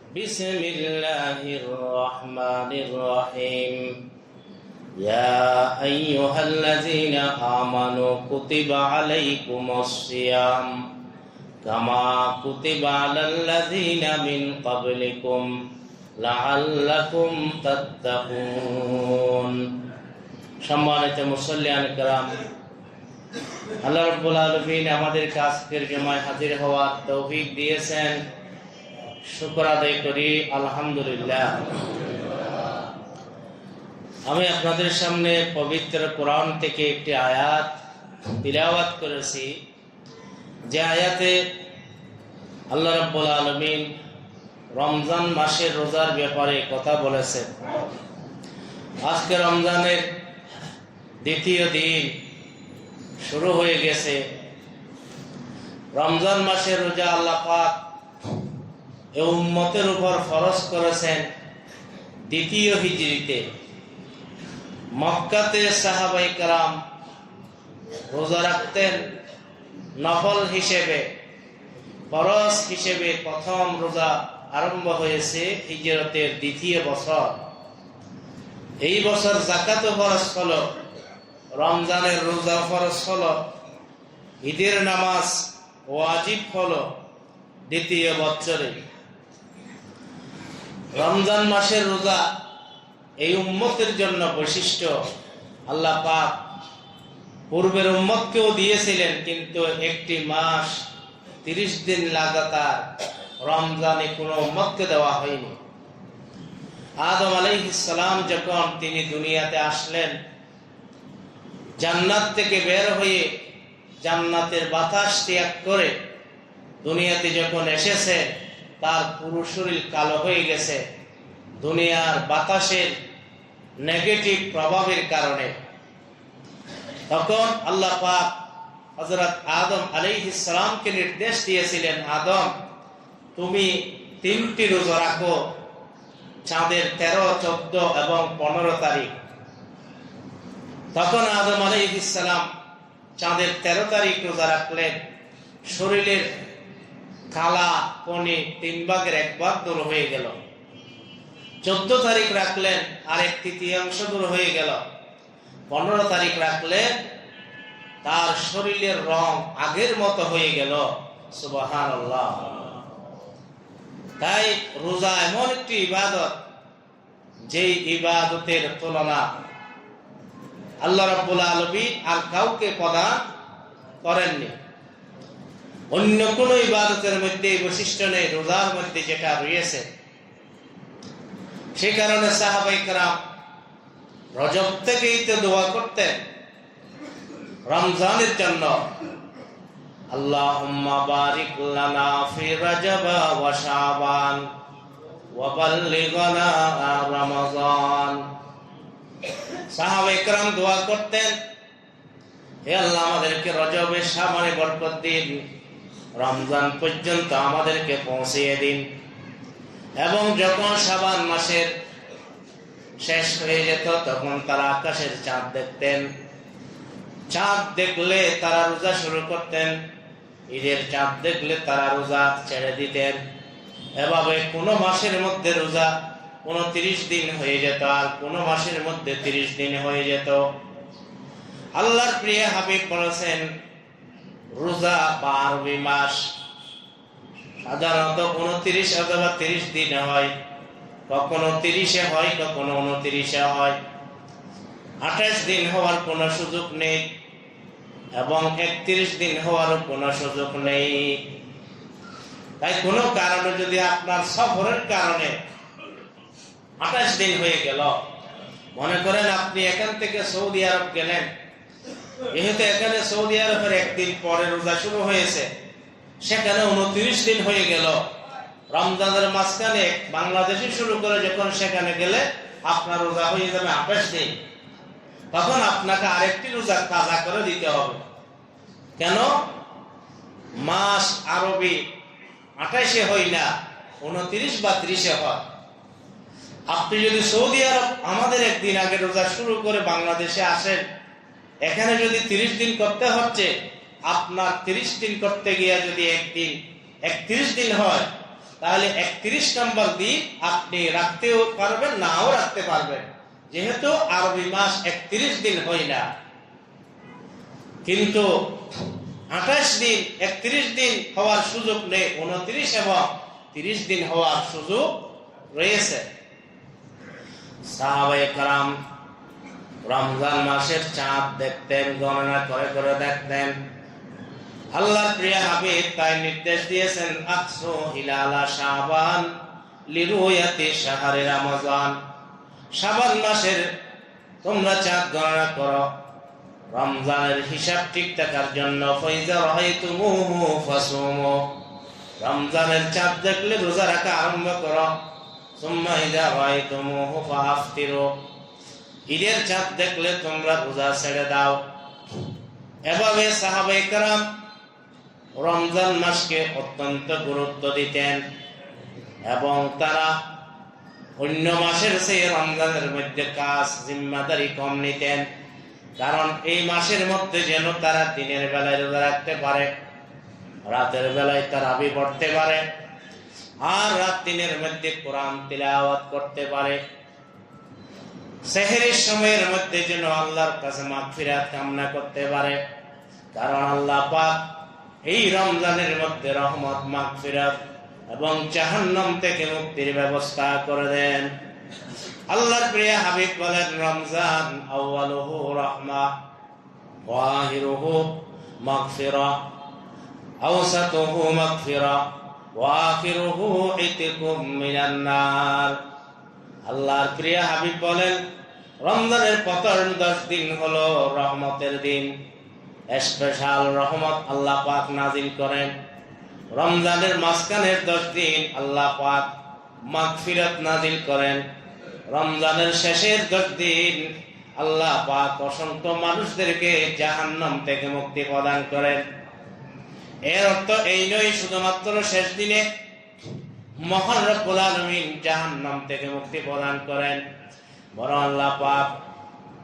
بسم الله الرحمن الرحيم يا أيها الذين آمنوا كتب عليكم الصيام كما كتب على الذين من قبلكم لعلكم تتقون সম্মানিত মুসল্লিয়ান کرام আল্লাহ রাব্বুল আলামিন আমাদেরকে আজকের জুমায় হাজির হওয়ার তৌফিক দিয়েছেন। শুকর আদায় করি আলহামদুলিল্লাহ। আমি আপনাদের সামনে পবিত্র কোরআন থেকে একটি আয়াত তিলাওয়াত করেছি, যে আয়াতে আল্লাহ রাব্বুল আলামিন রমজান মাসের রোজার ব্যাপারে কথা বলেছেন। আজকে রমজানের দ্বিতীয় দিন শুরু হয়ে গেছে। রমজান মাসের রোজা আল্লাহ পাক এই উম্মতের উপর ফরজ করেছেন দ্বিতীয় হিজরিতে। মক্কাতে সাহাবায়ে কেরাম রোজা রাখতেন নফল হিসেবে, ফরজ হিসেবে প্রথম রোজা আরম্ভ হয়েছে হিজরতের দ্বিতীয় বছর। এই বছর যাকাত ফরজ হলো, রমজানের রোজা ফরজ হলো, ঈদের নামাজ ওয়াজিব হলো দ্বিতীয় বছরে। রমজান মাসের রোজা এই উম্মতের জন্য বৈশিষ্ট্য। আল্লাহ পাক পূর্বের উম্মতকেও দিয়েছিলেন, কিন্তু একটি মাস 30 দিন লাগাতার রমজানে কোনো উম্মতকে দেওয়া হয়নি। আদম আলাইহিস সালাম যখন তিনি দুনিয়াতে আসলেন, জান্নাত থেকে বের হয়ে জান্নাতের বাতাস ত্যাগ করে দুনিয়াতে যখন এসেছে, তার পুরো শরীর কালো হয়ে গেছে দুনিয়ার বাতাসের নেগেটিভ প্রভাবের কারণে। তখন আল্লাহ পাক হযরত আদম আলাইহিস সালামকে নির্দেশ দিয়েছিলেন, আদম তুমি 3টি রোজা রাখো, চাঁদের 13, 14 এবং 15 তারিখ। তখন আদম আলাইহিস সালাম চাঁদের 13 তারিখ রোজা রাখলেন। শরীরের কালা কণি 3 ভাগের 1 ভাগ দূর হয়ে গেল। 14 তারিখ রাখলেন, আর 1/3 দূর হয়ে গেল। 15 তারিখ রাখলেন, তার শরীরের রং আগের মতো হয়ে গেল। সুবহানাল্লাহ। তাই রোজা এমন একটি ইবাদত, যেই ইবাদতের তুলনা আল্লাহ রাব্বুল আলামিন আর কাউকে প্রদান করেননি। অন্য কোন ইবাদতের মধ্যে বৈশিষ্ট্য নেই রোজার মধ্যে যেটা রয়েছে। সে কারণে সাহাবায়ে কেরাম রজব থেকেই তো দোয়া করতেন রমজানের জন্য, আল্লাহুম্মা বারিক লানা ফি রজব ওয়া শাবান ওয়া বাল্লিগনা রমাযান। সাহাবায়ে কেরাম দোয়া করতেন, হে আল্লাহ আমাদেরকে রজবে শাবানে বরকত দিন, রমজান পর্যন্ত আমাদেরকে পৌঁছিয়ে দিন। এবং যখন শাবান মাসের শেষ হয়ে যেত, তখন তারা আকাশের চাঁদ দেখতেন। চাঁদ দেখলে তারা রোজা শুরু করতেন, ঈদের চাঁদ দেখলে তারা রোজা ছেড়ে দিতেন। এভাবে কোনো মাসের মধ্যে রোজা 29 দিন হয়ে যেত, আর কোনো মাসের মধ্যে 30 দিন হয়ে যেত। আল্লাহর প্রিয় হাবিব বলেছেন, রোজা বা আরবি মাস সাধারণত 29 অথবা 30 দিন হয়, কখনো 30-এ হয়, কখনো 29-এ হয়। 28 দিন হওয়ার কোনো সুযোগ নেই এবং 31 দিন হওয়ারও কোনো সুযোগ নেই। তাই কোনো কারণে যদি আপনার সফরের কারণে 28 দিন হয়ে গেল, মনে করেন আপনি এখান থেকে সৌদি আরব গেলেন, যেহেতু এখানে সৌদি আরবের 1 দিন পরে রোজা শুরু হয়েছে, সেখানে 29 দিন হয়ে গেল। রমজানের মাঝখানে বাংলাদেশে শুরু করে যখন সেখানে গেলে আপনার রোজা হয়ে যাবে 28 দিন। তখন আপনাকে আরেকটি রোজা কাজা করে দিতে হবে। কেন? মাস আরবি 28-এ হয় না, 29 বা 30-এ হয়। আপনি যদি সৌদি আরব আমাদের 1 দিন আগে রোজা শুরু করে বাংলাদেশে আসেন, এখানে যদি 30 দিন করতে হচ্ছে, আপনার 30 দিন করতে গিয়ে যদি 1 দিন 31 দিন হয়, তাহলে 31 নম্বর দিন আপনি রাখতেও পারবেন, নাও রাখতে পারবেন, যেহেতু আরবি মাস 31 দিন হয় না। কিন্তু 28 দিন, 31 দিন হওয়ার সুযোগ নেই, 29 এবং 30 দিন হওয়ার সুযোগ রয়েছে। সাহাবায়ে কেরাম রমজান মাসের চাঁদ দেখতেন, গণনা করে করে দেখতেন। আল্লাহর প্রিয় হাবিব তাই নির্দেশ দিয়েছেন, আকসু হিলালা শাবান লিরুয়াতি শাহরি রমজান। শাবান মাসের তোমরা চাঁদ গণনা করো রমজানের হিসাব ঠিক থাকার জন্য। ফাইজা রাআইতুমুহু ফাসুমু, রমজানের চাঁদ দেখলে রোজা রাখা আরম্ভ করো। সুম্মা ইযা রাআইতুমুহু ফাআফতিরু, ঈদের চাঁদ দেখলে তোমরা রোজা ছেড়ে দাও। এভাবে সাহাবায়ে কেরাম রমজান মাসকে অত্যন্ত গুরুত্ব দিতেন এবং তারা অন্য মাসের চেয়ে রমজানের মধ্যে কাজ জিম্মাদারি কম নিতেন, কারণ এই মাসের মধ্যে যেন তারা দিনের বেলায় রোজা রাখতে পারে, রাতের বেলায় তারাবি পড়তে পারে, আর রাত দিনের মধ্যে কোরআন তিলাওয়াত করতে পারে। সেহরির সময়ের মধ্যে যেন আল্লাহর কাছে মাগফিরাত কামনা করতে পারে, কারণ আল্লাহ পাক এই রমজানের মধ্যে রহমত, মাগফিরাত এবং জাহান্নাম থেকে মুক্তির ব্যবস্থা করে দেন। আল্লাহর প্রিয় হাবিব বলেন, রমজান আউয়ালুহু রাহমা ওয়া আখিরুহু মাগফিরা, আওসাতুহু মাগফিরা ওয়া আখিরুহু ইতকুম মিনান নার। আল্লাহর প্রিয় হাবিব বলেন, রমজানের প্রথম 10 দিন হলো রহমতের দিন, স্পেশাল রহমত আল্লাহ পাক নাজিল করেন। রমজানের মাঝখানের 10 দিন আল্লাহ পাক মাগফিরাত নাজিল করেন। রমজানের শেষের 10 দিন আল্লাহ পাক অসংখ্য মানুষদেরকে জাহান্নাম থেকে মুক্তি প্রদান করেন। এর অর্থ এই নয় শুধুমাত্র শেষ দিনে মহান রব্বুল আলামিন জাহান্নাম থেকে মুক্তি প্রদান করেন, বরং আল্লাহ পাক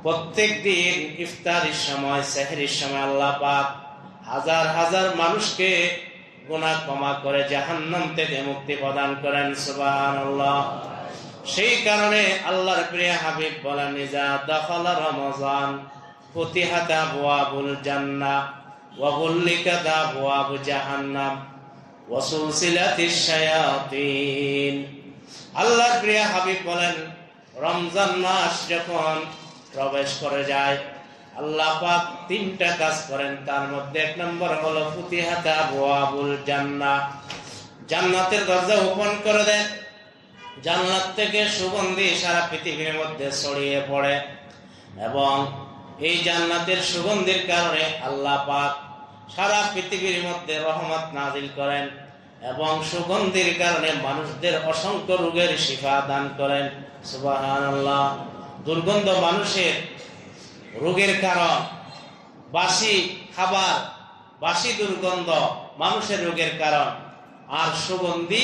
প্রত্যেক দিন ইফতারির সময়, সেহরির সময় আল্লাহ পাক হাজার হাজার মানুষকে গুনাহ ক্ষমা করে জাহান্নাম থেকে মুক্তি প্রদান করেন। সুবহানাল্লাহ। সেই কারণে আল্লাহর প্রিয় হাবিব বলেন, ইজা দাখালা রমজান ফুতিহাত আবওয়াবুল জান্নাহ ওয়া গুল্লিকাত আবওয়াবু জাহান্নাম ওয়া সুলসিলাতিশ শায়াতিন। আল্লাহর প্রিয় হাবিব বলেন, রমজান মাস যখন প্রবেশ করে যায় আল্লাহ পাক 3টা কাজ করেন, তার মধ্যে 1 নম্বর হলো ফুতিহাত আবওয়াবুল জান্নাহ, জান্নাতের দরজা ওপেন করে দেন। জান্নাত থেকে সুগন্ধি সারা পৃথিবীর মধ্যে ছড়িয়ে পড়ে এবং এই জান্নাতের সুগন্ধির কারণে আল্লাহ পাক সারা পৃথিবীর মধ্যে রহমত নাজিল করেন এবং সুগন্ধির কারণে মানুষদের অসংখ্য রোগের শিফা দান করেন। সুবহানাল্লাহ। দুর্গন্ধ মানুষের রোগের কারণ, বাসি খাবার, বাসি দুর্গন্ধ মানুষের রোগের কারণ, আর সুগন্ধি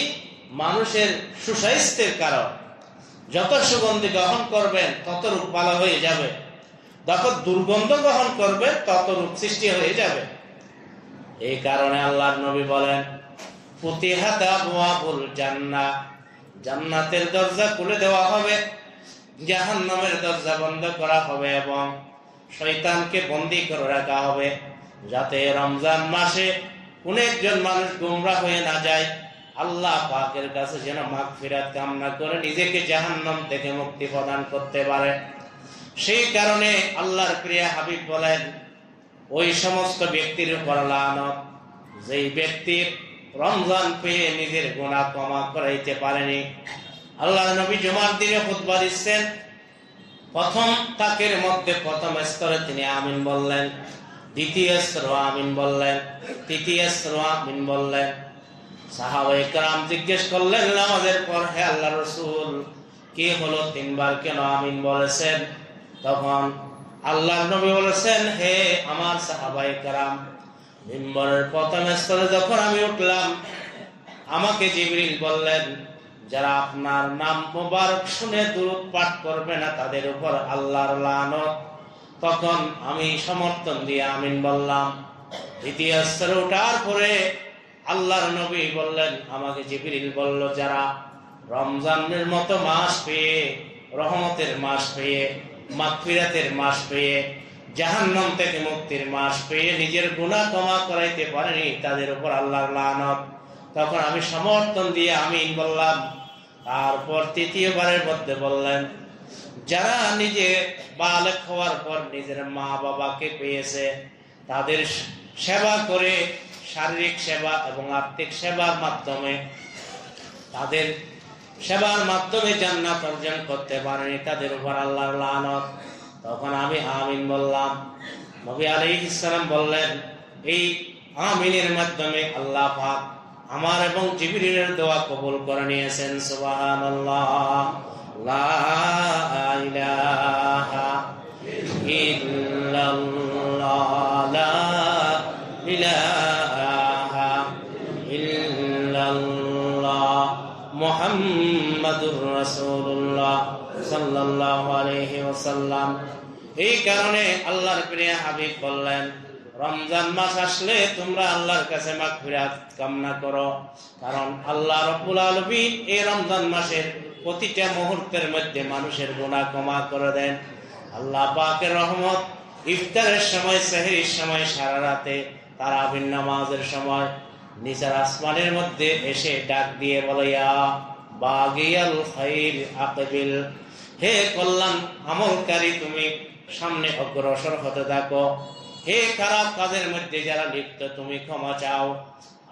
মানুষের সুস্বাস্থ্যের কারণ। যত সুগন্ধি গ্রহণ করবেন তত রোগ ভালো হয়ে যাবে, যত দুর্গন্ধ গ্রহণ করবেন তত রোগ সৃষ্টি হয়ে যাবে। এই কারণে আল্লাহর নবী বলেন, ফুতিহাত আবওয়াবুল জান্নাহ, জান্নাতের দরজা খুলে দেওয়া হবে, জাহান্নামের দরজা বন্ধ করা হবে এবং শয়তানকে বন্দী করে রাখা হবে, যাতে রমজান মাসে কোন একজন মানুষ গোমরা হয়ে না যায়, আল্লাহ পাকের কাছে যেন মাগফিরাত কামনা করে নিজেকে জাহান্নাম থেকে মুক্তি প্রদান করতে পারে। সেই কারণে আল্লাহর প্রিয় হাবিব বলেন, ওই সমস্ত ব্যক্তির উপর লানত যেই ব্যক্তির রমজান পেয়ে নিজের গুনাহ ক্ষমা করাইতে পারেনি। আল্লাহর নবী জুমার দিনে খুতবা দিচ্ছেন, প্রথম তাকের মধ্যে প্রথম স্তরে তিনি আমিন বললেন, দ্বিতীয় স্তরে আমিন বললেন, তৃতীয় স্তরে আমিন বললেন। সাহাবায়ে কেরাম জিজ্ঞেস করলেন নামাজের পর, হে আল্লাহর রাসূল, কি হলো 3 বার কেন আমিন বলেছেন? তখন আল্লাহর নবী বলেছেন, হে আমার সাহাবায়ে কেরাম, মিম্বরের প্রথম স্তরে যখন আমি উঠলাম, আমাকে জিবরিল বললেন, যারা আপনার নাম মোবারক শুনে দুরূদ পাঠ করবে না তাদের উপর আল্লাহর লানত। তখন আমি সমর্থন দিয়ে আমিন বললাম। দ্বিতীয় স্তরে ওঠার পরে আল্লাহর নবী বললেন, আমাকে জিবরিল বলল, যারা রমজানের মতো মাস পেয়ে, রহমতের মাস পেয়ে, মাগফিরাতের মাস পেয়ে, জাহান্নাম থেকে মুক্তির মাস পেয়ে নিজের গুনাহ ক্ষমা করাইতে পারেনি, তাদের উপর আল্লাহর লানত। তখন আমি সমর্থন দিয়ে আমিন বললাম। তারপর তৃতীয়বারের মধ্যে বললেন, যারা নিজে বালেগ হওয়ার পর নিজের মা বাবাকে পেয়েছে, তাদের সেবা করে, শারীরিক সেবা এবং আর্থিক সেবার মাধ্যমে, তাদের সেবার মাধ্যমে জান্নাত অর্জন করতে পারেনি, তাদের উপর আল্লাহর লানত। তখন আমি আমিন বললাম। নবী আলাইহিস সালাম বললেন, এই আমিনের মাধ্যমে আল্লাহ পাক আমার এবং জিবরিলের দোয়া কবুল করে নিয়েছেন। সুবহানাল্লাহ, লা ইলাহা ইল্লাল্লাহ, লা ইলাহা ইল্লাল্লাহ, মুহাম্মাদুর রাসূলুল্লাহ সাল্লাল্লাহু আলাইহি ওয়াসাল্লাম। এই কারণে আল্লাহর প্রিয় হাবিব বললেন, রমজান মাস আসলে তোমরা আল্লাহর কাছে মাগফিরাত কামনা করো, কারণ আল্লাহ রাব্বুল আলামিন এই রমজান মাসের প্রতিটা মুহূর্তের মধ্যে মানুষের গুনাহ ক্ষমা করে দেন। আল্লাহ পাকের রহমত ইফতারের সময়, সেহরির সময়, সারা রাতে তারাবির নামাজের সময় নিচের আসমানের মধ্যে এসে ডাক দিয়ে বলে, ইয়া বাগিয়াল খাইর আকবিল, হে কল্যাণ আমলকারী, তুমি সামনে অগ্রসর হতে থাকো। হে খারাপ কাজের মধ্যে যারা লিপ্ত, তুমি ক্ষমা চাও,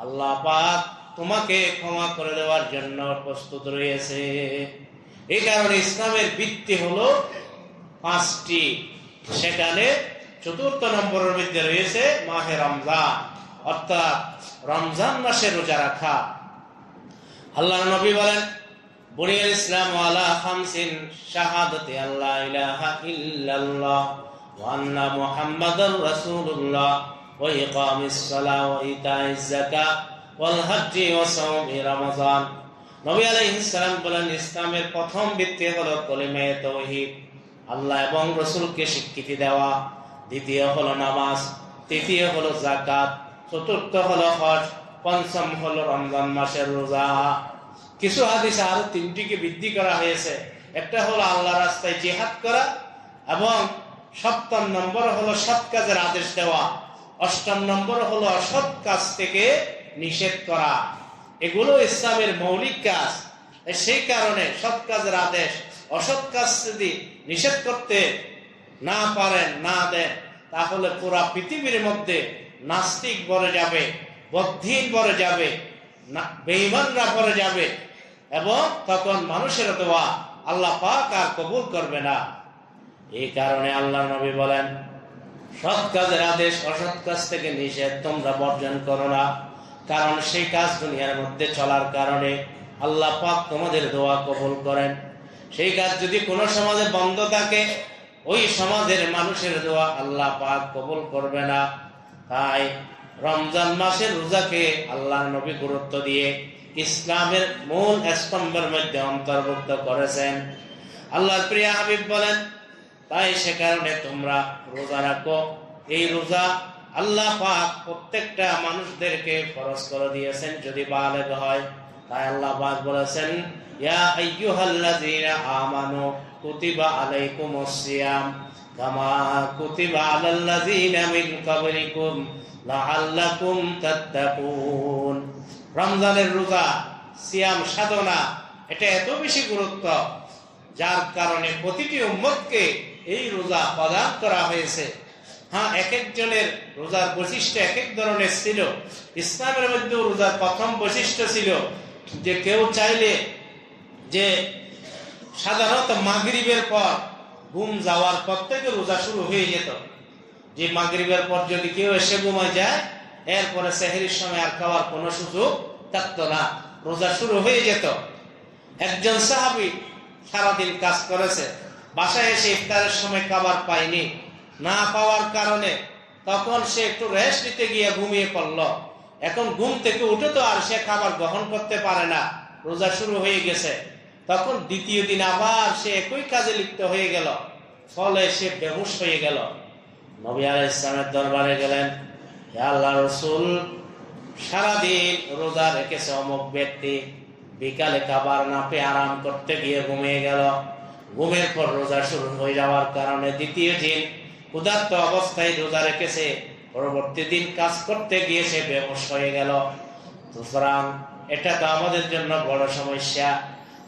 আল্লাহ পাক তোমাকে ক্ষমা করে দেওয়ার জন্য প্রস্তুত রয়েছে। এই কারণে ইসলামের ভিত্তি হলো 5টি। সেখানে 4th নম্বরের মধ্যে রয়েছে মাহে রমজান, অর্থাৎ রমজান মাসে রোজা রাখা। আল্লাহর নবী বলেন, বুনিয়াল ইসলাম আলা খামসিন, শাহাদাতি আল্লা ইলাহা ইল্লাল্লাহ ওয়া আন্না মুহাম্মাদার রাসূলুল্লাহ ওয়া ইকামিস সালাহ ওয়া ইতাইজ যাকাত ওয়াল হজ্জি ওয়া সাওমি রমাযান। নবী আলাইহিস সালাম বলেন, ইসলামের প্রথম ভিত্তি হলো কলিমায়ে তাওহীদ, আল্লাহ এবং রাসূলকে স্বীকৃতি দেওয়া। দ্বিতীয় হলো নামাজ, তৃতীয় হলো যাকাত, চতুর্থ হলো হজ, পঞ্চম হলো রমজান মাসের রোজা। কিছু হাদিসে আরো 3টিকে বৃদ্ধি করা হয়েছে। একটা হলো আল্লাহর রাস্তায় জিহাদ করা, এবং 7ম নম্বর হলো সৎ কাজের আদেশ দেওয়া, 8ম নম্বর হলো অসৎ কাজ থেকে নিষেধ করা। এগুলো ইসলামের মৌলিক কাজ। সেই কারণে সৎ কাজের আদেশ, অসৎ কাজ যদি নিষেধ করতে না পারেন, না দেন, তাহলে পুরা পৃথিবীর মধ্যে নাস্তিক ভরে যাবে, বদ্ধিন ভরে যাবে, বেঈমানরা ভরে যাবে, এবং তখন মানুষের দোয়া আল্লাহ পাক আর কবুল করবে না। এই কারণে আল্লাহ নবী বলেন, সৎ কাজের আদেশ, অসৎ কাজ থেকে নিষেধ তোমরা বর্জন করো না, কারণ সেই কাজ দুনিয়ার মধ্যে চলার কারণে আল্লাহ পাক তোমাদের দোয়া কবুল করেন। সেই কাজ যদি কোনো সমাজে বন্ধ থাকে, ওই সমাজের মানুষের দোয়া আল্লাহ পাক কবুল করবে না। তাই রমজান মাসের রোজাকে আল্লাহ নবী গুরুত্ব দিয়ে ইসলামের মূল স্তম্ভের মধ্যে অন্তর্ভুক্ত করেছেন। আল্লাহর প্রিয় হাবিব বলেন, তাই সে কারণে তোমরা রোজা রাখো। এই রোজা আল্লাহ পাক প্রত্যেকটা মানুষদেরকে ফরজ করে দিয়েছেন যদি বালেগ হয়। তাই আল্লাহ পাক বলেছেন, ইয়া আইয়ুহাল্লাযীনা আমানু কুতিবা আলাইকুমুস সিয়াম কামা কুতিবা আলাল্লাযীনা মিন ক্বাবলিকুম লাআল্লাকুম তাত্তাকুন। রমজানের রোজা, সিয়াম সাধনা, এটা এত বেশি গুরুত্ব, যার কারণে প্রতিটি উম্মতকে এই রোজা প্রদান করা হয়েছে। হ্যাঁ, এক একজনের রোজার বৈশিষ্ট্য এক এক ধরনের ছিল। ইসলামের মধ্যে রোজার প্রথম বৈশিষ্ট্য ছিল যে কেউ চাইলে, যে সাধারণত মাগরিবের পর ঘুম যাওয়ার পর থেকে রোজা শুরু হয়ে যেত। যে মাগরিবের পর যদি কেউ এসে ঘুমায় যায়, এরপরে সেহরির সময় আর খাওয়ার কোনো সুযোগ থাকতো না, রোজা শুরু হয়ে যেত। একজন সাহাবী সারাদিন কাজ করেছে, বাসায় এসে ইফতারের সময় খাবার পায়নি, না পাওয়ার কারণে তখন সে একটু রেস্ট নিতে গিয়ে ঘুমিয়ে পড়ল। এখন ঘুম থেকে উঠে তো আর সে খাবার গ্রহণ করতে পারে না, রোজা শুরু হয়ে গেছে। তখন দ্বিতীয় দিন আবার সে একই কাজে লিপ্ত হয়ে গেল, ফলে সে বেহুশ হয়ে গেল। নবী আলাইহিস সালামের দরবারে গেলেন, হে আল্লাহর রাসূল, সারাদিন রোজা রেখেছে অমুক ব্যক্তি, বিকালে খাবার না পেয়ে আরাম করতে গিয়ে ঘুমিয়ে গেল। ঘুমের পর রোজা শুরু হয়ে যাওয়ার কারণে দ্বিতীয় দিন ক্ষুধার্ত অবস্থায় রোজা রেখেছে, পরবর্তী দিন কাজ করতে গিয়ে সে বেহুশ হয়ে গেল। সুতরাং এটা তো আমাদের জন্য বড় সমস্যা।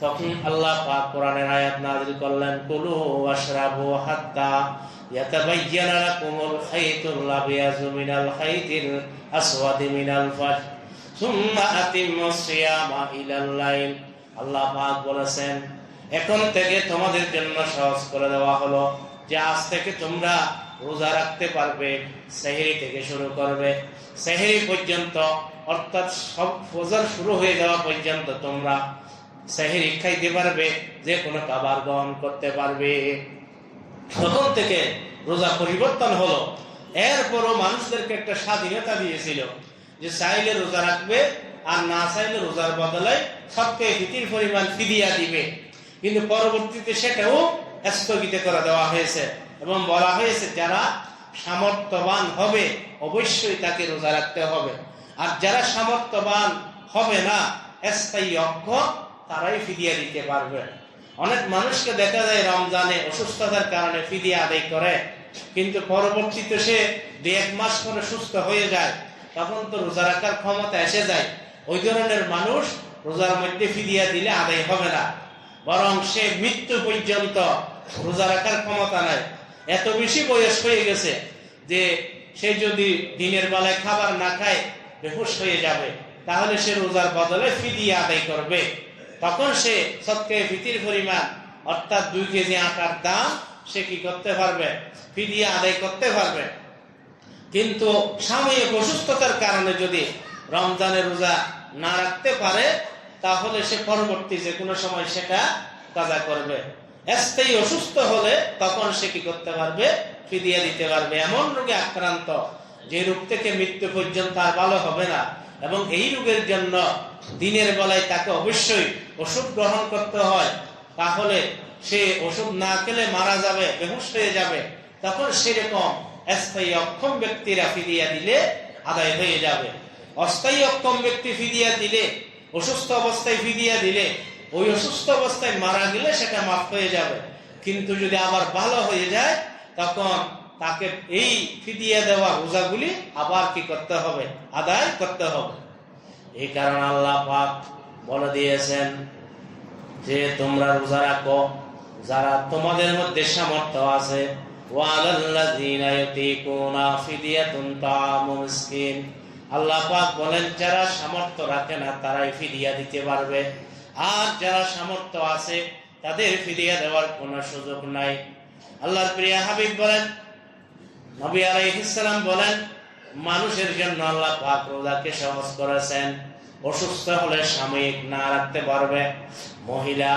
তখন আল্লাহ পাক কোরআনের আয়াত নাযিল করলেন, কুলু ওয়াশরাবু হাত্তা ইয়াতাবায়্যানা লাকুমুল খাইতুল আবিয়াযু মিনাল খাইতিল আসওয়াদি মিনাল ফাজর সুম্মা আতিম্মুস সিয়ামা ইলাল লাইল। আল্লাহ পাক বলেছেন, এখন থেকে তোমাদের জন্য সহজ করে দেওয়া হলো যে আজ থেকে তোমরা রোজা রাখতে পারবে। সেহরি থেকে শুরু করবে, সেহরি পর্যন্ত, অর্থাৎ সব ফজর শুরু হয়ে যাওয়া পর্যন্ত তোমরা সেহরি খাইতে পারবে, যে কোনো খাবার গ্রহণ করতে পারবে। তখন থেকে রোজা পরিবর্তন হলো। এরপরও মানুষদেরকে একটা স্বাধীনতা দিয়েছিল যে চাইলে রোজা রাখবে, আর না চাইলে রোজার বদলে সবচেয়ে ফিতির পরিমাণ ফিদিয়া দিবে। কিন্তু পরবর্তীতে সেটাও স্থগিত করে দেওয়া হয়েছে এবং বলা হয়েছে যারা সামর্থ্যবান হবে অবশ্যই তাকে রোজা রাখতে হবে, আর যারা সামর্থ্যবান হবে না, স্থায়ী অক্ষ, তারাই ফিদিয়া দিতে পারবে। অনেক মানুষকে দেখা যায় রমজানে অসুস্থতার কারণে ফিদিয়া আদায় করে, কিন্তু পরবর্তীতে সে 1 মাস পরে সুস্থ হয়ে যায়, তখন তো রোজা রাখার ক্ষমতা এসে যায়। ওই ধরনের মানুষ রোজার মধ্যে ফিদিয়া দিলে আদায় হবে না, বরং সে মৃত্যু পর্যন্ত রোজা রাখার ক্ষমতা নাই। এত বেশি বয়স হয়ে গেছে যে সে যদি দিনের বেলায় খাবার না খায় বেহুশ হয়ে যাবে, তাহলে সে রোজার বদলে ফিদিয়া আদায় করবে। তখন সে সদকায়ে ফিতির পরিমাণ, অর্থাৎ 2 কেজি আটার দাম সে কি করতে পারবে, ফিদিয়া আদায় করতে পারবে। কিন্তু সাময়িক অসুস্থতার কারণে যদি রমজানের রোজা না রাখতে পারে, তাহলে সে পরবর্তী যে কোনো সময় সেটা কাজা করবে। স্থায়ী অসুস্থ হলে তখন সে কি করতে পারবে, ফিদিয়া দিতে পারবে। এমন রোগে আক্রান্ত যে রোগ থেকে মৃত্যু পর্যন্ত আর ভালো হবে না, এবং এই রোগের জন্য দিনের বেলায় তাকে অবশ্যই ওষুধ গ্রহণ করতে হয়, তাহলে সে ওষুধ না খেলে মারা যাবে, বেহুশ হয়ে যাবে, তখন সেরকম স্থায়ী অক্ষম ব্যক্তিরা ফিদিয়া দিলে আদায় হয়ে যাবে। অস্থায়ী অক্ষম ব্যক্তি ফিদিয়া দিলে, অসুস্থ অবস্থায় ফিদিয়া দিলে, ওই অসুস্থ অবস্থায় মারা গেলে সেটা মাফ হয়ে যাবে। কিন্তু যদি আবার ভালো হয়ে যায়, তখন তাকে এই ফিদিয়া দেওয়া রোজাগুলি আবার কি করতে হবে, আদায় করতে হবে। এই কারণে আল্লাহ পাক বলে দিয়েছেন যে তোমরা রোজা রাখো যারা তোমাদের মধ্যে সামর্থ্য আছে। ওয়ালাল্লাযীনা ইউতিকুনা ফিদিয়াতুন তাআমু মিসকিন। আল্লাহ পাক বলেন যারা সামর্থ্য রাখে না তারাই ফিদিয়া দিতে পারবে, আর যারা সামর্থ্য আছে তাদের ফিদিয়া দেওয়ার কোনো সুযোগ নাই। আল্লাহর প্রিয় হাবিব বলেন, নবী আলাইহিস সালাম বলেন, মানুষের জন্য আল্লাহ পাক রোজাকে সহজ করেছেন। অসুস্থ হলে সাময়িক না রাখতে পারবে। মহিলা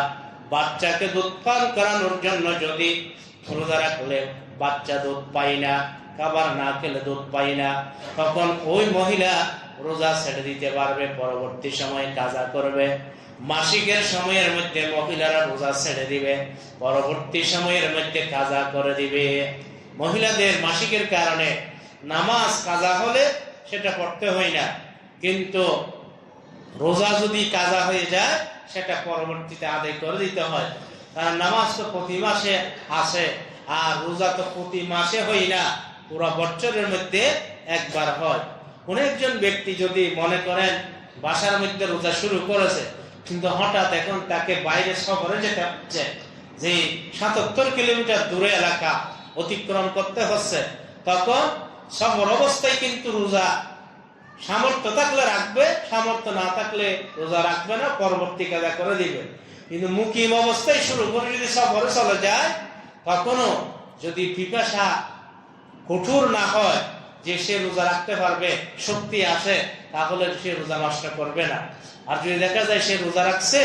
বাচ্চাকে দুধ পান করানোর জন্য যদি রোজা রাখলে বাচ্চা দুধ পায় না, খাবার না খেলে দুধ পায় না, তখন ওই মহিলা রোজা ছেড়ে দিতে পারবে, পরবর্তী সময়ে কাজা করবে। মাসিকের সময়ের মধ্যে মহিলারা রোজা ছেড়ে দিবে, পরবর্তী সময়ের মধ্যে কাজা করে দিবে। মহিলাদের মাসিকের কারণে নামাজ কাজা হলে সেটা পড়তে হয় না, কিন্তু রোজা যদি কাজা হয়ে যায় সেটা পরবর্তীতে আদায় করে দিতে হয়। কারণ নামাজ তো প্রতি মাসে আসে, আর রোজা তো প্রতি মাসে হয় না, পুরো বছরের মধ্যে একবার হয়। কোন একজন ব্যক্তি যদি মনে করেন বাসার মধ্যে রোজা শুরু করেছে, কিন্তু হঠাৎ এখন তাকে বাইরে সফরে যেতে হচ্ছে, যে ৭৭ কিলোমিটার দূরে এলাকা অতিক্রম করতে হচ্ছে, তখন সফর অবস্থায় কিন্তু রোজা সামর্থ্য থাকলে রাখবে, সামর্থ্য না থাকলে রোজা রাখবে না, পরবর্তী কাজা করে দিবে। কিন্তু মুকিম অবস্থায় শুরু করে যদি সফরে চলে যায়, তখনও যদি পিপাসা কঠোর না হয় যে সে রোজা রাখতে পারবে, শক্তি আসে, তাহলে সে রোজা নষ্ট করবে না। আর যদি দেখা যায় সে রোজা রাখছে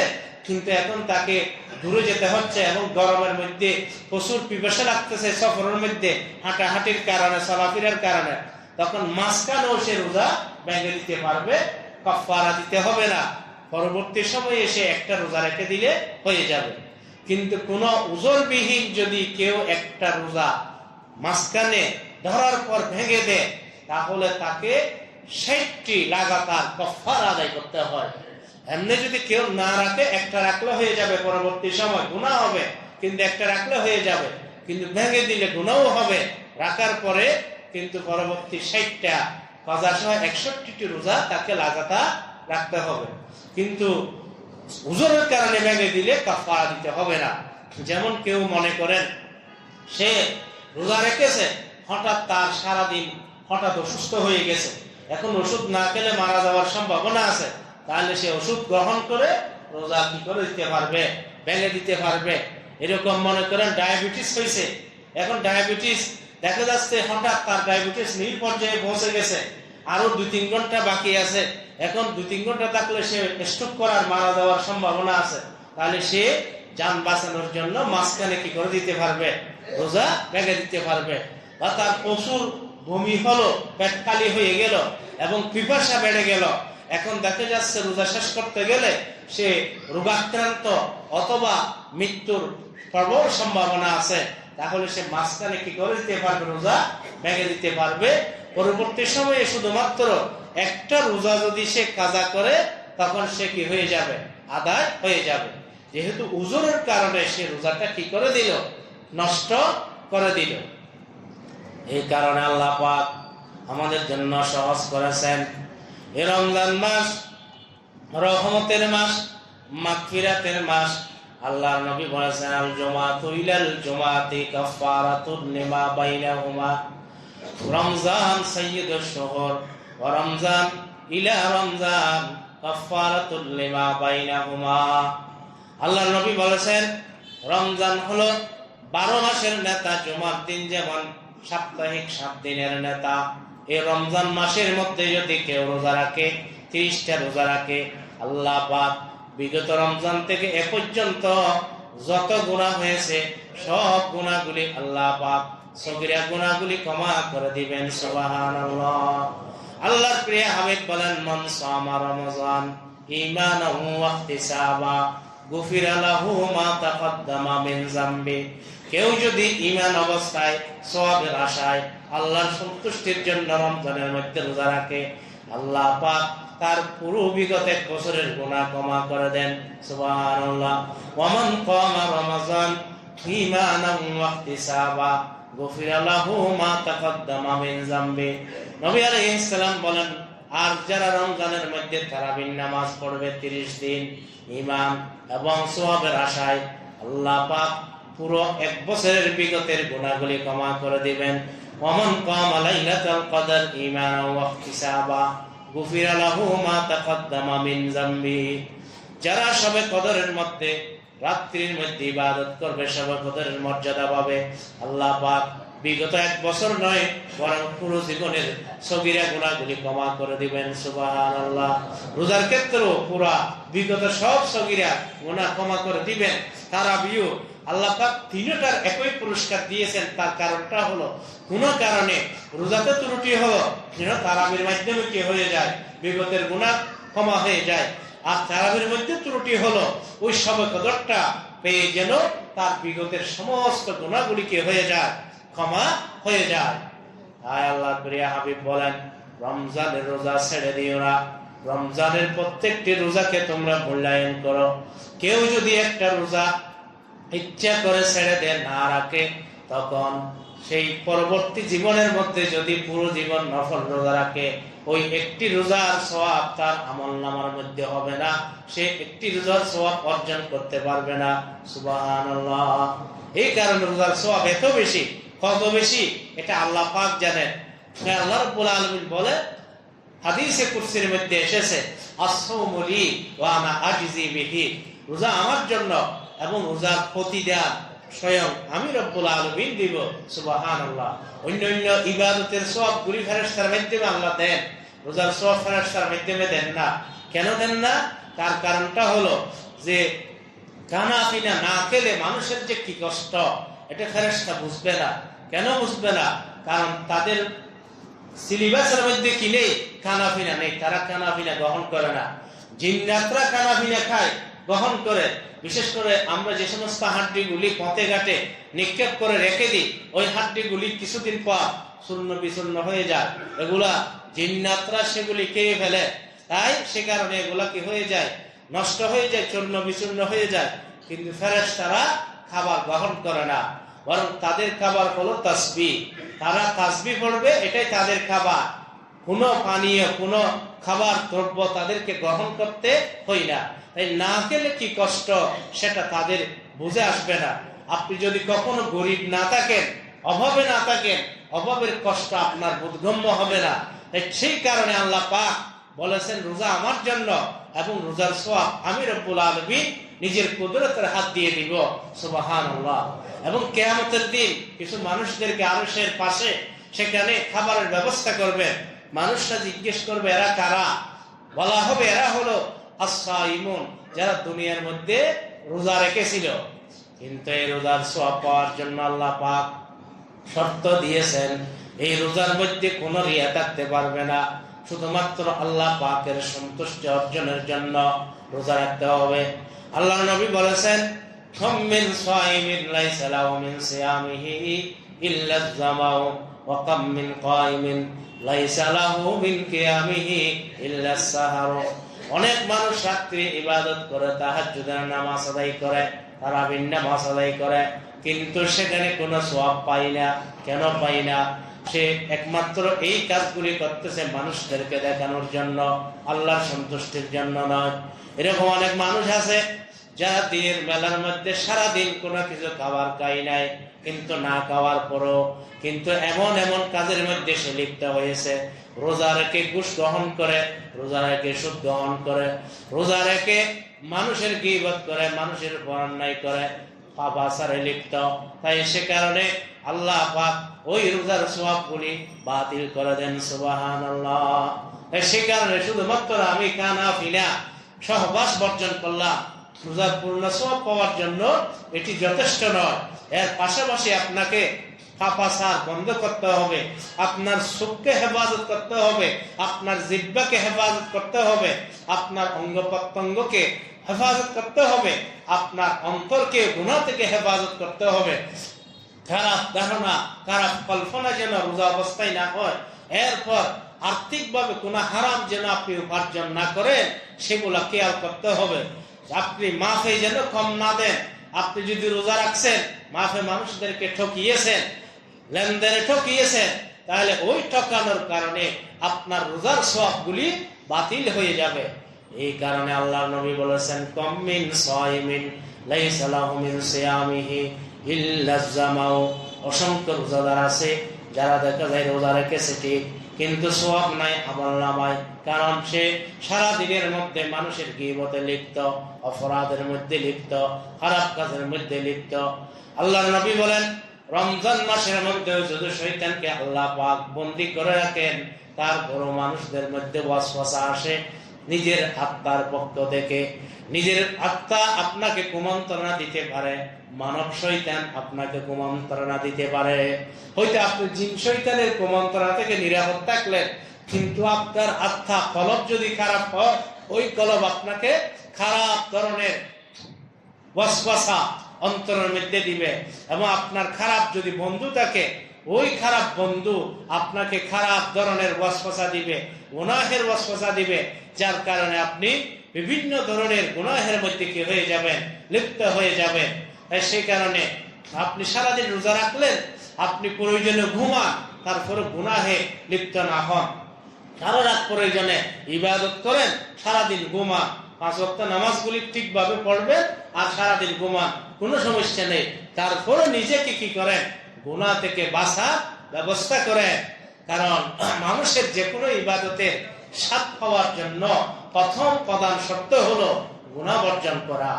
কিন্তু এখন তাকে দূরে যেতে হচ্ছে এবং গরমের মধ্যে প্রচুর পিপাসা লাগতেছে, সফরের মধ্যে হাঁটাহাঁটির কারণে, চলাফেরার কারণে, তখন মাঝখানেও সে রোজা ভেঙে দিতে পারবে, কাফারা দিতে হবে না। পরবর্তী সময়ে সে একটা রোজা রেখে দিলে হয়ে যাবে। কিন্তু কোন উজরবিহীন যদি কেউ একটা রোজা মাঝখানে ধরার পর ভেঙে দেয়, তাহলে তাকে 60টি লাগাতার কাফারা আদায় করতে হয়। এমনি যদি কেউ না রাখে, একটা রাখলে হয়ে যাবে, পরবর্তী সময় গুনাহ হবে, কিন্তু একটা রাখলে হয়ে যাবে, কিন্তু ভেঙে দিলে গুনাহও হবে। রাখার পরে কিন্তু পরবর্তী 60টা কাজা সহ 61টি রোজা তাকে লাগাতার রাখতে হবে। কিন্তু উজরের কারণে ভেঙে দিলে কাফারা দিতে হবে না। যেমন কেউ মনে করেন সে রোজা রেখেছে, হঠাৎ তার সারাদিন হঠাৎ অসুস্থ হয়ে গেছে, এখন ওষুধ না খেলে মারা যাওয়ার সম্ভাবনা আছে, তাহলে সে ওষুধ গ্রহণ করে রোজা কি করে দিতে পারবে, ভেঙে দিতে পারবে। এরকম মনে করেন ডায়াবেটিস হয়েছে, এখন ডায়াবেটিস দেখা যাচ্ছে হঠাৎ তার ডায়াবেটিস নীল পর্যায়ে পৌঁছে গেছে, আরো 2-3 ঘন্টা বাকি আছে, এখন 2-3 ঘন্টা থাকলে সে স্ট্রোক করার মারা যাওয়ার সম্ভাবনা আছে, তাহলে সে যান বাঁচানোর জন্য মাঝখানে কি করে দিতে পারবে, রোজা ভেঙে দিতে পারবে। বা তার প্রচুর বমি হলো, পেট খালি হয়ে গেল এবং পিপাসা বেড়ে গেল, এখন দেখা যাচ্ছে রোজা শেষ করতে গেলে সে রোগাক্রান্ত অথবা মৃত্যুর প্রবল সম্ভাবনা আছে, তাহলে সে মাঝখানে কি করে দিতে পারবে, রোজা ভেঙে দিতে পারবে। পরবর্তী সময়ে শুধুমাত্র একটা রোজা যদি সে কাজা করে, তখন সে কি হয়ে যাবে, আদায় হয়ে যাবে। যেহেতু উজরের কারণে সে রোজাটা কি করে দিল, নষ্ট করে দিল। এই কারণে আল্লাহ পাক আমাদের জন্য সহজ করেছেন। এই রমজান মাস রহমতের মাস, মাগফিরাতের মাস। আল্লাহর নবী বলেছেন, আল জুমাতু ইলাল জুমাতি কাফারাতুন লিমা বাইনাহুমা। রমজান সাইয়্যিদুশ শুহুর ওয়া রমজান ইলা রমজান কাফারাতুন লিমা বাইনাহুমা। আল্লাহর নবী বলেছেন, রমজান হলো 12 মাসের নেতা, জুমার দিন যেমন সাপ্তাহিক 7 দিনের নেতা। এই রমজান মাসের মধ্যে যদি কেউ রোজা রাখে, 30টা রোজা রাখে, আল্লাহ পাক বিগত রমজান থেকে এ পর্যন্ত যত গুনাহ হয়েছে সব গুনাহগুলি আল্লাহ পাক সগীরা গুনাহগুলি ক্ষমা করে দিবেন। সুবহানাল্লাহ। আল্লাহর প্রিয় হাবিব বলেন, মান সামা রমজান ঈমানান ওয়া ইহতিসাবা গুফিরা লাহু মা তাকদ্দামা মিন যামবি। কেউ যদি ঈমান অবস্থায় সওয়াবের আশায় আল্লাহর সন্তুষ্টির জন্য রমজানের মধ্যে রোজা রাখে, আল্লাহ পাক তার পুরো বিগত 1 বছরের গুনাহ ক্ষমা করে দেন। সুবহানাল্লাহ। ওয়া মান কামা রমাযান ঈমানান ওয়া ইহতিসাবা গুফিরা লাহু মা তাকদ্দামা মিন যামবি। নবী আলাইহিস সালাম বলেন, আর যারা রমজানের মধ্যে তারাবির নামাজ পড়বে 30 দিন ঈমান এবং সওয়াবের আশায়, আল্লাহ পাক পুরো 1 বছরের বিগতের গুনাহগুলি ক্ষমা করে দিবেন। ওয়া মান কামা লাইলাতুল কদর ঈমানান ওয়া ইহতিসাবা গুফিরা লাহু মা তাকদ্দামা মিন যামবি। যারা শবে কদরের মধ্যে রাত্রির মধ্যে ইবাদত করবে, শবে কদরের মর্যাদা পাবে, আল্লাহ পাক বিগত 1 বছর নয় বরং পুরো জীবনের সগীরা গুনাহগুলি ক্ষমা করে দিবেন। সুবহানাল্লাহ। রোজার ক্ষেত্রেও পুরা বিগত সব সগীরা গুনাহ ক্ষমা করে দিবেন। তারাবিও আল্লাহ পাক তিনটার একই পুরস্কার দিয়েছেন। তার কারণটা হলো, কোন কারণে রোজাতে ত্রুটি হলো, তারাবির মাধ্যমে কি হয়ে যায়, বিগতের গুনাহ ক্ষমা হয়ে যায়। আর তারাবির মধ্যে ত্রুটি হলো, ওই শবে কদরটা পেয়ে যেন তার বিগতের সমস্ত গুনাহগুলি কি হয়ে যায়, ক্ষমা হয়ে যায়। তাই আল্লাহর প্রিয় হাবিব বলেন, রমজানের রোজা ছেড়ে দিও না, রমজানের প্রত্যেকটি রোজাকে তোমরা মূল্যায়ন করো। কেউ যদি একটা রোজা ইচ্ছা করে ছেড়ে দেয়, না রাখে, তখন সেই পরবর্তী জীবনের মধ্যে যদি পুরো জীবন নফল রোজা রাখে, ওই একটি রোজার সওয়াব তার আমলনামার মধ্যে হবে না, সে একটি রোজার সওয়াব অর্জন করতে পারবে না। সুবহানাল্লাহ। এই কারণে রোজার সওয়াব এত বেশি, কত বেশি এটা আল্লাহ পাক জানেন। আল্লাহ রাব্বুল আলামিন বলে, হাদিসে কুরসির মধ্যে এসেছে, আস-সাওমু লি ওয়া আনা আজজি বিহি। রোজা আমার জন্য এবং রোজার প্রতিদান স্বয়ং আমি রব্বুল আলামিন দিব। সুবহানাল্লাহ। অন্য ইবাদতের সওয়াবগুলি ফেরেশতার মাধ্যমে আল্লাহ দেন, রোজার সওয়াব ফেরেশতার মাধ্যমে দেন না। কেন দেন না? তার কারণটা হলো যে খানা পিনা না খেলে মানুষের যে কি কষ্ট, এটা ফেরেশতা বুঝবে না। কেন বুঝবে না? কারণ তাদের সিলেবাসের মধ্যে কি নেই, খানা পিনা নেই, তারা খানা পিনা গ্রহণ করে না। জিন্নাতরা খানা পিনা খায়, গ্রহণ করে। বিশেষ করে আমরা যে সমস্ত হাড্ডিগুলি পথে ঘাটে নিক্ষেপ করে রেখে দিই, ওই হাড্ডিগুলি কিছুদিন পর শূন্য বিচূর্ণ হয়ে যায়। এগুলা জিন্নাতরা সেগুলি খেয়ে ফেলে, তাই সে কারণে এগুলা কি হয়ে যায়, নষ্ট হয়ে যায়, চূর্ণ বিচূর্ণ হয়ে যায়। কিন্তু ফেরেশতারা খাবার গ্রহণ করে না, বরং তাদের খাবার হলো তাসবিহ। তারা তাসবিহ পড়বে, এটাই তাদের খাবার। কোনো পানীয়, কোনো খাবার দ্রব্য তাদেরকে গ্রহণ করতে হয় না। তাই না খেলে কি কষ্ট সেটা তাদের বুঝে আসবে না। আপনি যদি কখনো গরিব না থাকেন, অভাবে না থাকেন, অভাবের কষ্ট আপনার বোধগম্য হবে না। তাই সেই কারণে আল্লাহ পাক বলেছেন রোজা আমার জন্য, এবং রোজার সওয়াব আমি রব্বুল আলামিন নিজের কুদরতের হাত দিয়ে দিব। সুবহানাল্লাহ। এবং কিয়ামতের দিন কিছু মানুষদেরকে আরশের পাশে সেখানে খাবারের ব্যবস্থা করবে। মানুষরা জিজ্ঞেস করবে এরা কারা? বলা হবে এরা হলো আস-সাইমুন, যারা দুনিয়ার মধ্যে রোজা রেখেছিল। কিন্তু এই রোজার সওয়াব পাওয়ার জন্য আল্লাহ পাক শর্ত দিয়েছেন, এই রোজার মধ্যে কোনো রিয়া থাকতে পারবে না। শুধুমাত্র আল্লাহ পাকের সন্তুষ্টি অর্জনের জন্য রোজা রাখতে হবে। আল্লাহর নবী বলেছেন, খাম্মিন সাইমিন লাইসা লাহু মিন সিয়ামিহি ইল্লা আয-যামাউ ওয়া কাম মিন কাইমিন লাইসা লাহু মিন কিয়ামিহি ইল্লা আস-সাহর। অনেক মানুষ রাত্রি ইবাদত করে, তাহাজ্জুদের নামাজ আদায় করে, তারাবির নামাজ আদায় করে, কিন্তু সেখানে কোনো সওয়াব পায় না। কেন পায় না? সে একমাত্র এই কাজগুলি করতেছে মানুষদেরকে দেখানোর জন্য, আল্লাহর সন্তুষ্টির জন্য নয়। এরকম অনেক মানুষ আছে যারা দিনের বেলার মধ্যে সারাদিন কোনো কিছু খাবার খায় নাই, কিন্তু না খাওয়ার পরও কিন্তু এমন এমন কাজের মধ্যে সে লিপ্ত হয়েছে। রোজা রেখে ঘুষ গ্রহণ করে, রোজা রেখে সুদ গ্রহণ করে, রোজা রেখে মানুষের গীবত করে, মানুষের উপর অন্যায় করে, পাপ আচারে লিপ্ত। তাই সে কারণে আল্লাহ পাক ওই রোজার সওয়াবগুলি বাতিল করে দেন। সুবহানাল্লাহ। সে কারণে শুধুমাত্র আমি কানা ফিনা সহবাস বর্জন করলাম, রোজার পূর্ণ সওয়াব পাওয়ার জন্য এটি যথেষ্ট নয়। এর পাশাপাশি আপনাকে পাপাচার বন্ধ করতে হবে, আপনার চোখকে হেফাজত করতে হবে, আপনার জিহ্বাকে হেফাজত করতে হবে, আপনার অঙ্গ প্রত্যঙ্গকে হেফাজত করতে হবে, আপনার অন্তরকে গুনাহ থেকে হেফাজত করতে হবে। খারাপ ধারণা, খারাপ কল্পনা যেন রোজা অবস্থায় না হয়। এরপর আর্থিকভাবে কোনো হারাম যেন আপনি উপার্জন না করেন, সেগুলা খেয়াল করতে হবে। আপনি মাফে যেন কম না দেন। আপনি যদি রোজা রাখছেন, মাফে মানুষদেরকে ঠকিয়েছেন, লেনদেনে ঠকিয়েছেন, তাহলে ওই ঠকানোর কারণে আপনার রোজার সওয়াবগুলি বাতিল হয়ে যাবে। এই কারণে আল্লাহর নবী বলেছেন, কাম মিন সাইমিন লাইসা লাহু মিন সিয়ামিহি ইল্লা আয-যামাউ। অসংখ্য রোজাদার আছে যারা দেখা যায় রোজা রেখেছে ঠিক, কিন্তু সওয়াব নাই আমলনামায়। কারণ সে সারা দিনের মধ্যে মানুষের গীবতে লিপ্ত, অপরাধের মধ্যে লিপ্ত, খারাপ কাজের মধ্যে লিপ্ত। আল্লাহর নবী বলেন, রমজান মাসের মধ্যে যদি শয়তানকে আল্লাহ পাক বন্দী করে রাখেন, তারপরও মানুষদের মধ্যে ওয়াসওয়াসা আসে নিজের আত্মার পক্ষ থেকে। নিজের আত্মা আপনাকে কুমন্ত্রণা দিতে পারে, মানব শয়তান আপনাকে কুমন্ত্রণা দিতে পারে। হয়তো আপনি জিন শয়তানের কুমন্ত্রণা থেকে নিরাপদ থাকলেন, কিন্তু আপনার আত্মা কলব যদি খারাপ হয়, ওই কলব আপনাকে খারাপ ধরনের ওয়াসওয়াসা অন্তরের মধ্যে দিবে। এবং আপনার খারাপ যদি বন্ধু থাকে, ওই খারাপ বন্ধু আপনাকে খারাপ ধরনের ওয়াসওয়াসা দিবে, গুনাহের ওয়াসওয়াসা দিবে, যার কারণে আপনি বিভিন্ন ধরনের গুনাহের মধ্যে কি হয়ে যাবেন, লিপ্ত হয়ে যাবেন। সেই কারণে আপনি সারাদিন রোজা রাখলেন, আপনি প্রয়োজনে ঘুমান, তারপরে গুনাহে লিপ্ত না হন। সারা রাত প্রয়োজনে ইবাদত করেন, সারাদিন ঘুমান, 5 ওয়াক্ত নামাজগুলি ঠিকভাবে পড়বেন আর সারাদিন ঘুমান, কোনো সমস্যা নেই। তারপরে নিজেকে কি করেন, গুনাহ থেকে বাঁচার ব্যবস্থা করেন। কারণ মানুষের যে কোনো ইবাদতের স্বাদ পাওয়ার জন্য প্রথম প্রধান শর্ত হলো গুনাহ বর্জন করা।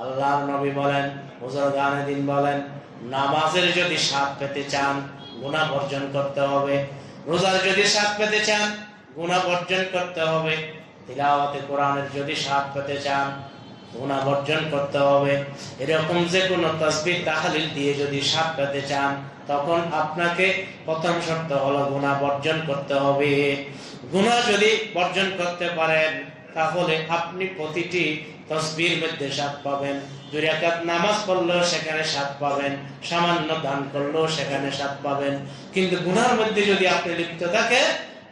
আল্লাহর নবী বলেন, বুজুর্গানে দিন বলেন, নামাজের যদি স্বাদ পেতে চান, গুনাহ বর্জন করতে হবে। রোজার যদি স্বাদ পেতে চান, গুনাহ বর্জন করতে হবে। তিলাওয়াতে কোরআনের যদি স্বাদ পেতে চান, গুনাহ বর্জন করতে হবে। এরকম যে কোনো তাসবিহ তাহলিল দিয়ে যদি স্বাদ পেতে চান, তখন আপনাকে প্রথম শর্ত হলো গুনাহ বর্জন করতে হবে। গুনাহ যদি বর্জন করতে পারেন, তাহলে আপনি প্রতিটি তাসবিহের মধ্যে 7 পাবেন, 2 রাকাত নামাজ পড়লেও সেখানে 7 পাবেন, সামান্য দান করলেও সেখানে 7 পাবেন। কিন্তু গুনার মধ্যে যদি আপনি লিপ্ত থাকেন,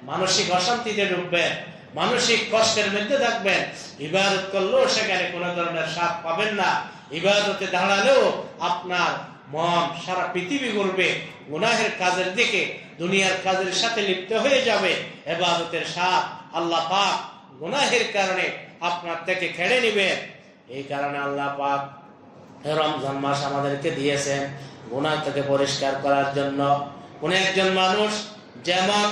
মানসিক অশান্তিতে ডুববেন, মানসিক কষ্টের মধ্যে থাকবেন, ইবাদত করলেও সেখানে কোনো ধরনের 7 পাবেন না। ইবাদতে দাঁড়ালেও আপনার মন সারা পৃথিবী ঘুরবে, গুনাহের কাজের দিকে, দুনিয়ার কাজের সাথে লিপ্ত হয়ে যাবে। ইবাদতের 7 আল্লাহ পাক গুনাহের কারণে আপনার থেকে কেড়ে নেবেন। এই কারণে আল্লাহ পাক রমজান মাস আমাদেরকে দিয়েছেন গুনাহ থেকে পরিষ্কার করার জন্য। কোন একজন মানুষ যেমন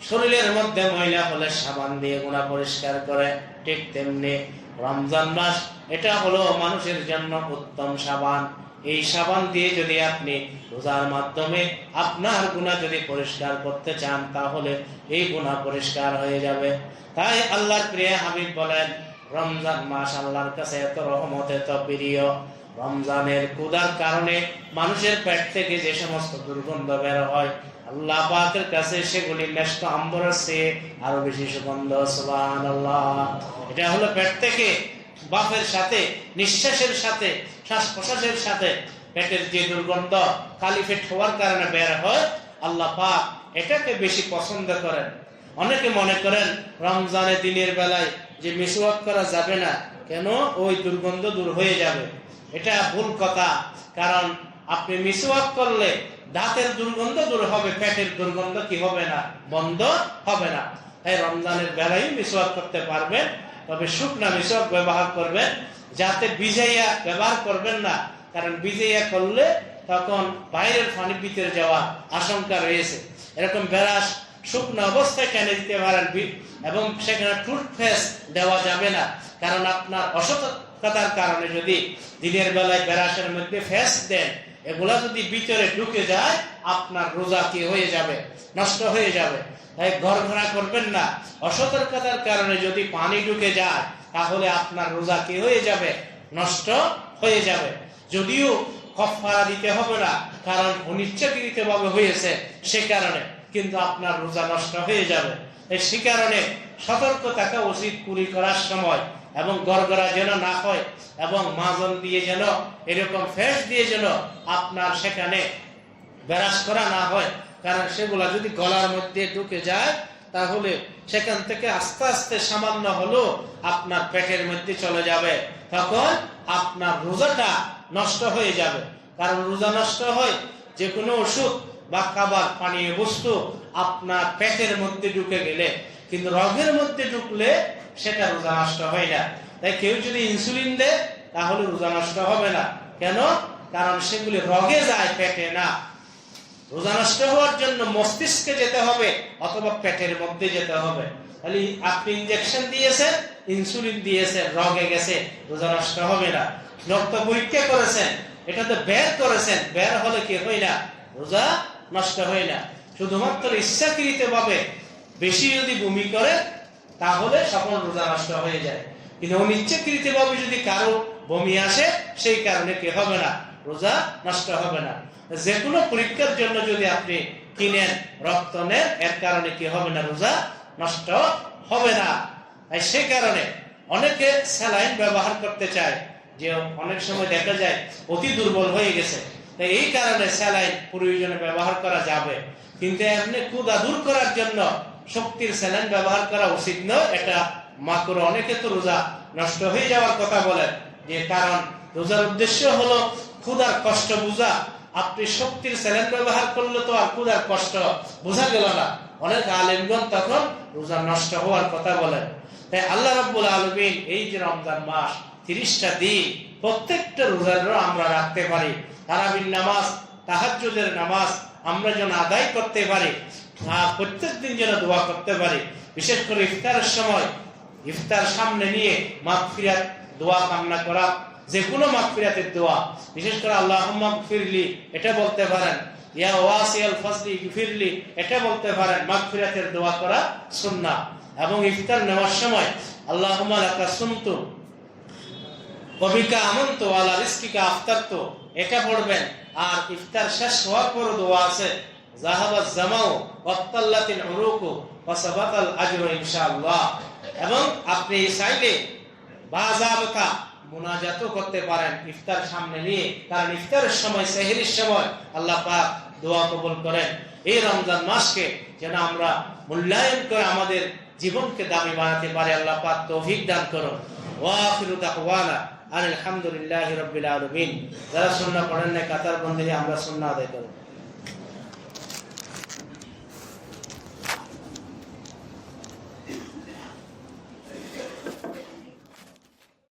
শরীরের মধ্যে ময়লা হলে সাবান দিয়ে গুনাহ পরিষ্কার করে, ঠিক তেমনি রমজান মাস এটা হলো মানুষের জন্য উত্তম সাবান। এই সাবান দিয়ে যদি আপনি রোজার মাধ্যমে আপনার গুনাহ যদি পরিষ্কার করতে চান, তাহলে এই গুনাহ পরিষ্কার হয়ে যাবে। তাই আল্লাহর প্রিয় হাবিব বলেন, রমজান মাস আল্লাহর কাছে এত রহমত, এত প্রিয়। রমজানের ক্ষুধার কারণে মানুষের পেট থেকে যে সমস্ত দুর্গন্ধ বের হয়, আল্লাহ পাকের কাছে সেগুলি মেশক আম্বরের চেয়ে আরো বেশি সুগন্ধ। সুবহানাল্লাহ। এটা হলো পেট থেকে বাফের সাথে, নিঃশ্বাসের সাথে, শ্বাস প্রশ্বাসের সাথে পেটের যে দুর্গন্ধ খালি পেট হওয়ার কারণে বের হয়, আল্লাহ পাক এটাকে বেশি পছন্দ করেন। অনেকে মনে করেন রমজানের দিনের বেলায় যে মিসওয়াক করা যাবে না, কেন? ওই দুর্গন্ধ দূর হয়ে যাবে। এটা ভুল কথা। কারণ আপনি মিসওয়াক করলে দাঁতের দুর্গন্ধ দূর হবে, পেটের দুর্গন্ধ কি হবে না? বন্ধ হবে না। তাই রমজানের বেলায় মিসওয়াক করতে পারবেন, তবে শুকনা মিসওয়াক ব্যবহার করবেন, যাতে ভিজাইয়া ব্যবহার করবেন না। কারণ ভিজাইয়া করলে তখন বাইরের পানি ভিতরে যাওয়ার আশঙ্কা রয়েছে। এরকম ব্রাশ শুকনো অবস্থায় টেনে দিতে পারেন, এবং সেখানে টুথপেস্ট দেওয়া যাবে না। কারণ আপনার অসতর্কতার কারণে যদি দিনের বেলায় ব্রাশের মধ্যে ফেস্ট দেন, এগুলা যদি ভিতরে ঢুকে যায়, আপনার রোজা কি হয়ে যাবে? নষ্ট হয়ে যাবে। তাই ঘরঘরা করবেন না। অসতর্কতার কারণে যদি পানি ঢুকে যায়, তাহলে আপনার রোজা কি হয়ে যাবে? নষ্ট হয়ে যাবে। যদিও কাফারা দিতে হবে না, কারণ অনিচ্ছাকৃতভাবে হয়েছে সে কারণে, কিন্তু আপনার রোজা নষ্ট হয়ে যাবে। সে কারণে সতর্ক থাকা উচিত কুলি করার সময়, এবং গড়গড়া যেন না হয়, এবং মাজন দিয়ে যেন, এরকম ফেস দিয়ে যেন আপনার সেখানে ব্রাশ করা না হয়। কারণ সেগুলা যদি গলার মধ্যে ঢুকে যায়, তাহলে সেখান থেকে আস্তে আস্তে সামান্য হলো আপনার পেটের মধ্যে চলে যাবে, তখন আপনার রোজাটা নষ্ট হয়ে যাবে। কারণ রোজা নষ্ট হয় যে কোনো ওষুধ বা খাবার, পানীয় বস্তু আপনার পেটের মধ্যে ঢুকে গেলে, কিন্তু রগের মধ্যে ঢুকলে সেটা রোজা নষ্ট হয় না। তাই কেউ যদি ইনসুলিন দেয়, তাহলে রোজা নষ্ট হবে না। কেন? কারণ সেগুলি রগে যায়, পেটে না। রোজা নষ্ট হওয়ার জন্য মস্তিষ্কে যেতে হবে, অথবা পেটের মধ্যে যেতে হবে। তাহলে আপনি ইনজেকশন দিয়েছেন, ইনসুলিন দিয়েছেন, রগে গেছে, রোজা নষ্ট হবে না। রক্ত পরীক্ষা করেছেন, এটাতে বের করেছেন, বের হলে কি হয় না? রোজা নষ্ট হয় না। শুধুমাত্র ইচ্ছাকৃতভাবে বেশি যদি বমি করে, তাহলে সকল রোজা নষ্ট হয়ে যায়। কিন্তু অনিচ্ছাকৃতভাবে যদি কারো বমি আসে, সেই কারণে কি হবে না? রোজা নষ্ট হবে না। যে কোনো পরীক্ষার জন্য যদি আপনি কিনেন, রক্ত নেন, এর কারণে কি হবে না? রোজা নষ্ট হবে না। তাই সে কারণে অনেকে স্যালাইন ব্যবহার করতে চায়, যে অনেক সময় দেখা যায় অতি দুর্বল হয়ে গেছে, তাই এই কারণে স্যালাইন প্রয়োজনে ব্যবহার করা যাবে। কিন্তু এমনি ক্ষুধা দূর করার জন্য শক্তির স্যালাইন ব্যবহার করা উচিত নয়, এটা মাকরুহ। অনেকে তো রোজা নষ্ট হয়ে যাওয়ার কথা বলেন, যে কারণ রোজার উদ্দেশ্য হলো ক্ষুধার কষ্ট বোঝা। আপনি শক্তির স্যালাইন ব্যবহার করলে তো আর ক্ষুধার কষ্ট বোঝা গেল না। অনেক আলেমগণ তখন রোজা নষ্ট হওয়ার কথা বলেন। তাই আল্লাহ রাব্বুল আলামিন এই যে রমজান মাস 30টা দিন, প্রত্যেকটা রোজার আমরা রাখতে পারি। তারাবির নামাজ, তাহাজ্জুদের নামাজ আমরা যেন আদায় করতে পারি, প্রত্যেক দিন যেন দোয়া করতে পারি। বিশেষ করে ইফতারের সময়, ইফতার সামনে নিয়ে মাগফিরাত দোয়া কামনা করা, যে কোনো মাগফিরাতের দোয়া, বিশেষ করে আল্লাহুম্মা গফিরলি এটা বলতে পারেন, ইয়া ওয়াসিআল ফাজলি গফিরলি এটা বলতে পারেন। মাগফিরাতের দোয়া করা সুন্নাহ। এবং ইফতার নেওয়ার সময় আল্লাহুম্মা লাকা সুমতু ওয়া বিকা আমানতু ওয়া আলা রিজকিকা আফতারতু এটা পড়বেন। আর ইফতার শেষ হওয়ার পর দোয়া আছে, যাহাবাজ জামাউ ওয়াত্তাল্লাতিল উরুকু ওয়া সাবাতাল আজরু ইনশাআল্লাহ। এবং আপনি চাইলে বাজাবতা মুনাজাতও করতে পারেন ইফতার সামনে নিয়ে, কারণ ইফতারের সময়, সেহরির সময় আল্লাহ পাক দোয়া কবুল করেন। এই রমজান মাসকে যেন আমরা মূল্যায়ন করে আমাদের জীবনকে দামি বানাতে পারে, আল্লাহ পাক তৌফিক দান করুন। ওয়া আখিরু দাওয়ানা আলহামদুলিল্লাহি রাব্বিল আলামিন। যারা সুন্নাহ পড়েন না কাতার বন্দী আমরা সুন্নাহ আদায় করব।